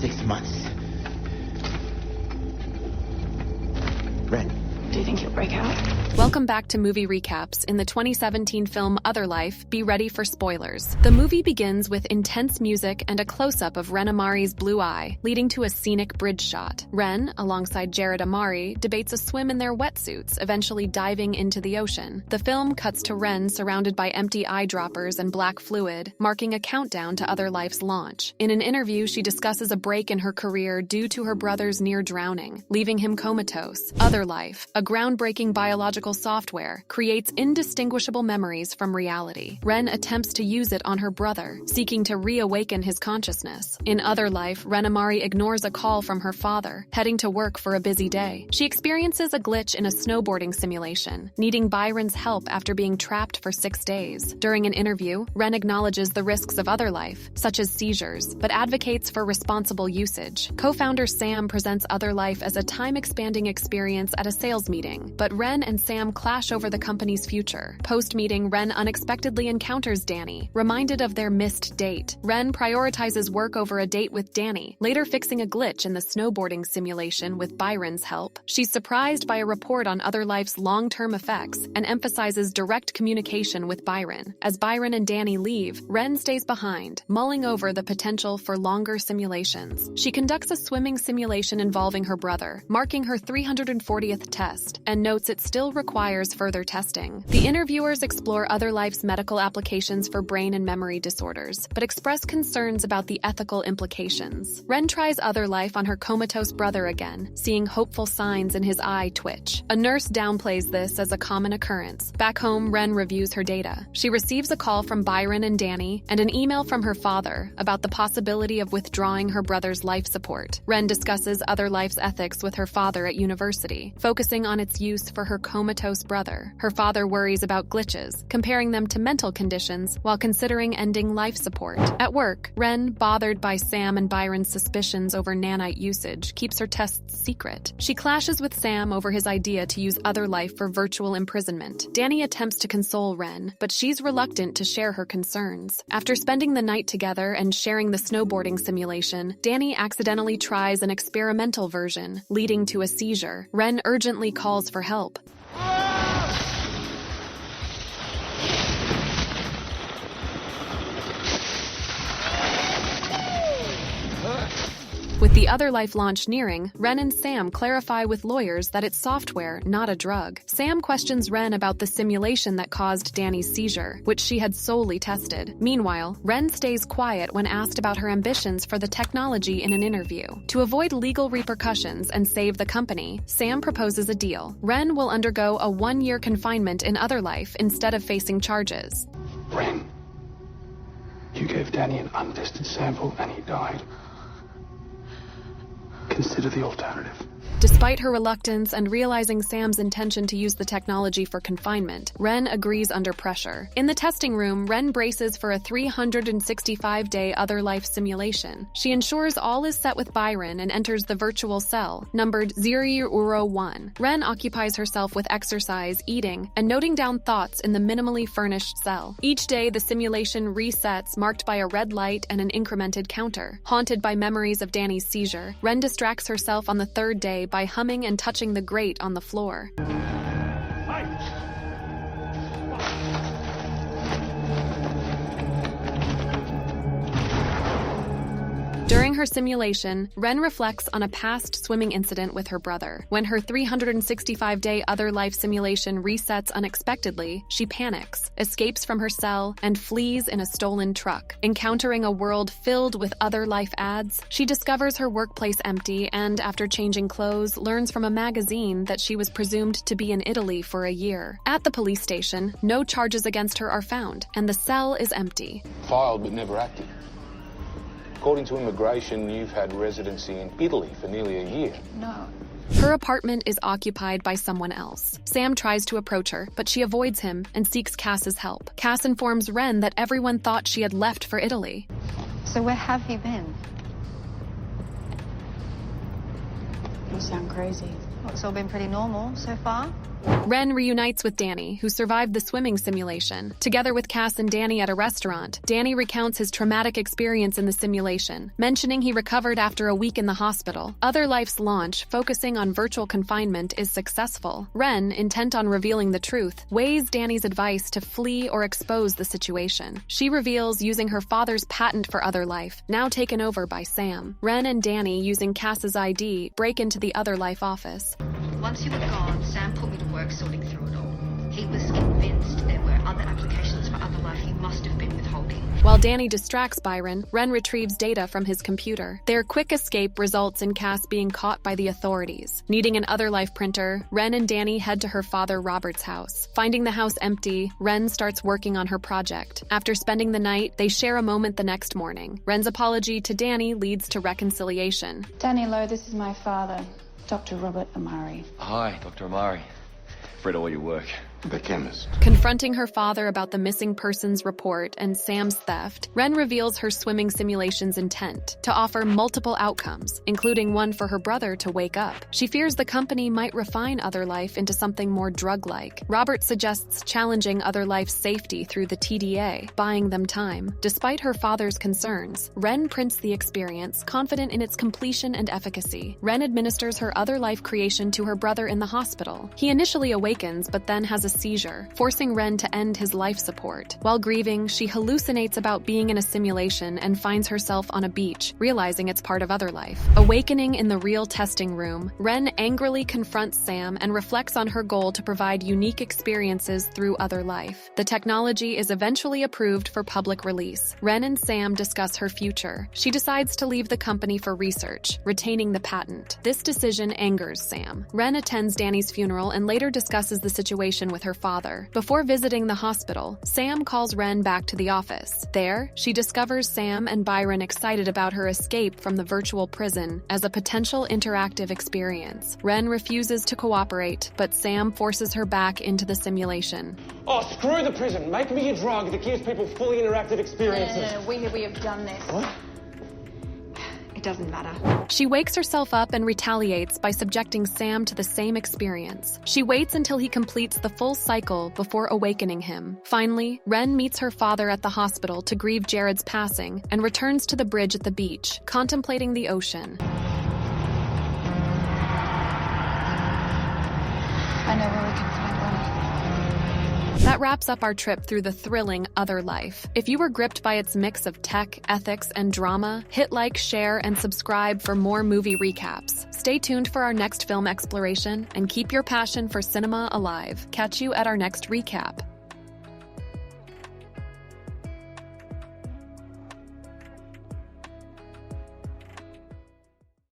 6 months. Ren. Do you think he'll break out? Welcome back to Movie Recaps. In the 2017 film Other Life, be ready for spoilers. The movie begins with intense music and a close-up of Ren Amari's blue eye, leading to a scenic bridge shot. Ren, alongside Jared Amari, debates a swim in their wetsuits, eventually diving into the ocean. The film cuts to Ren surrounded by empty eyedroppers and black fluid, marking a countdown to Other Life's launch. In an interview, she discusses a break in her career due to her brother's near drowning, leaving him comatose. Other Life, a groundbreaking biological software, creates indistinguishable memories from reality. Ren attempts to use it on her brother, seeking to reawaken his consciousness. In Other Life, Ren Amari ignores a call from her father, heading to work for a busy day. She experiences a glitch in a snowboarding simulation, needing Byron's help after being trapped for 6 days. During an interview, Ren acknowledges the risks of Other Life, such as seizures, but advocates for responsible usage. Co-founder Sam presents Other Life as a time-expanding experience at a sales meeting, but Ren and Sam clash over the company's future. Post-meeting, Ren unexpectedly encounters Danny, reminded of their missed date. Ren prioritizes work over a date with Danny, later fixing a glitch in the snowboarding simulation with Byron's help. She's surprised by a report on Other Life's long-term effects and emphasizes direct communication with Byron. As Byron and Danny leave, Ren stays behind, mulling over the potential for longer simulations. She conducts a swimming simulation involving her brother, marking her 340th test, and notes it still requires further testing. The interviewers explore Other Life's medical applications for brain and memory disorders, but express concerns about the ethical implications. Ren tries Other Life on her comatose brother again, seeing hopeful signs in his eye twitch. A nurse downplays this as a common occurrence. Back home, Ren reviews her data. She receives a call from Byron and Danny, and an email from her father about the possibility of withdrawing her brother's life support. Ren discusses Other Life's ethics with her father at university, focusing on its use for her comatose brother. Her father worries about glitches, comparing them to mental conditions while considering ending life support. At work, Ren, bothered by Sam and Byron's suspicions over nanite usage, keeps her tests secret. She clashes with Sam over his idea to use Other Life for virtual imprisonment. Danny attempts to console Ren, but she's reluctant to share her concerns. After spending the night together and sharing the snowboarding simulation, Danny accidentally tries an experimental version, leading to a seizure. Ren urgently calls for help. With the Other Life launch nearing, Ren and Sam clarify with lawyers that it's software, not a drug. Sam questions Ren about the simulation that caused Danny's seizure, which she had solely tested. Meanwhile, Ren stays quiet when asked about her ambitions for the technology in an interview. To avoid legal repercussions and save the company, Sam proposes a deal. Ren will undergo a 1-year confinement in Other Life instead of facing charges. Ren, you gave Danny an untested sample and he died. Consider the alternative. Despite her reluctance and realizing Sam's intention to use the technology for confinement, Ren agrees under pressure. In the testing room, Ren braces for a 365-day Other Life simulation. She ensures all is set with Byron and enters the virtual cell, numbered 001. Ren occupies herself with exercise, eating, and noting down thoughts in the minimally furnished cell. Each day, the simulation resets, marked by a red light and an incremented counter. Haunted by memories of Danny's seizure, Ren distracts herself on the 3rd day by humming and touching the grate on the floor. During her simulation, Ren reflects on a past swimming incident with her brother. When her 365-day Other Life simulation resets unexpectedly, she panics, escapes from her cell, and flees in a stolen truck. Encountering a world filled with Other Life ads, she discovers her workplace empty and, after changing clothes, learns from a magazine that she was presumed to be in Italy for a year. At the police station, no charges against her are found, and the cell is empty. Filed but never active. According to immigration, you've had residency in Italy for nearly a year. No. Her apartment is occupied by someone else. Sam tries to approach her, but she avoids him and seeks Cass's help. Cass informs Ren that everyone thought she had left for Italy. So where have you been? You sound crazy. Well, it's all been pretty normal so far. Ren reunites with Danny, who survived the swimming simulation. Together with Cass and Danny at a restaurant, Danny recounts his traumatic experience in the simulation, mentioning he recovered after a week in the hospital. Other Life's launch, focusing on virtual confinement, is successful. Ren, intent on revealing the truth, weighs Danny's advice to flee or expose the situation. She reveals using her father's patent for Other Life, now taken over by Sam. Ren and Danny, using Cass's ID, break into the Other Life office. Once you were gone, Sam put me to work sorting through it all. He was convinced there were other applications for Other Life he must have been withholding. While Danny distracts Byron, Ren retrieves data from his computer. Their quick escape results in Cass being caught by the authorities. Needing an Other Life printer, Ren and Danny head to her father Robert's house. Finding the house empty, Ren starts working on her project. After spending the night, they share a moment the next morning. Ren's apology to Danny leads to reconciliation. Danny Lowe, this is my father, Dr. Robert Amari. Hi, Dr. Amari. Read all your work. The chemist. Confronting her father about the missing persons report and Sam's theft, Ren reveals her swimming simulation's intent to offer multiple outcomes, including one for her brother to wake up. She fears the company might refine Other Life into something more drug-like. Robert suggests challenging Other Life's safety through the TDA, buying them time. Despite her father's concerns, Ren prints the experience, confident in its completion and efficacy. Ren administers her Other Life creation to her brother in the hospital. He initially awakens, but then has a seizure, forcing Ren to end his life support. While grieving, she hallucinates about being in a simulation and finds herself on a beach, realizing it's part of Other Life. Awakening in the real testing room, Ren angrily confronts Sam and reflects on her goal to provide unique experiences through Other Life. The technology is eventually approved for public release. Ren and Sam discuss her future. She decides to leave the company for research, retaining the patent. This decision angers Sam. Ren attends Danny's funeral and later discusses the situation with her father. Before visiting the hospital, Sam calls Ren back to the office. There, she discovers Sam and Byron excited about her escape from the virtual prison as a potential interactive experience. Ren refuses to cooperate, but Sam forces her back into the simulation. Oh, screw the prison. Make me a drug that gives people fully interactive experiences. No, we have done this. What? It doesn't matter. She wakes herself up and retaliates by subjecting Sam to the same experience. She waits until he completes the full cycle before awakening him. Finally, Ren meets her father at the hospital to grieve Jared's passing and returns to the bridge at the beach, contemplating the ocean. I know where we can find one. That wraps up our trip through the thrilling Other Life. If you were gripped by its mix of tech, ethics, and drama, hit like, share, and subscribe for more movie recaps. Stay tuned for our next film exploration and keep your passion for cinema alive. Catch you at our next recap.